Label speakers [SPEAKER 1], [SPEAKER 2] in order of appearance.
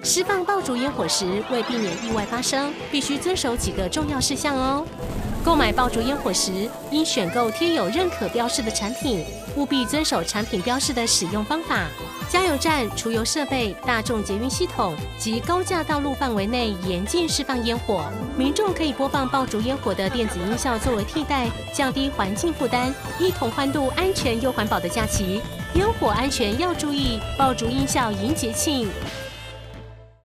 [SPEAKER 1] 释放爆竹烟火时，为避免意外发生，必须遵守几个重要事项哦。购买爆竹烟火时，应选购贴有认可标示的产品，务必遵守产品标示的使用方法。加油站、除油设备、大众捷运系统及高架道路范围内严禁释放烟火。民众可以播放爆竹烟火的电子音效作为替代，降低环境负担，一同欢度安全又环保的假期。烟火安全要注意，爆竹音效迎节庆。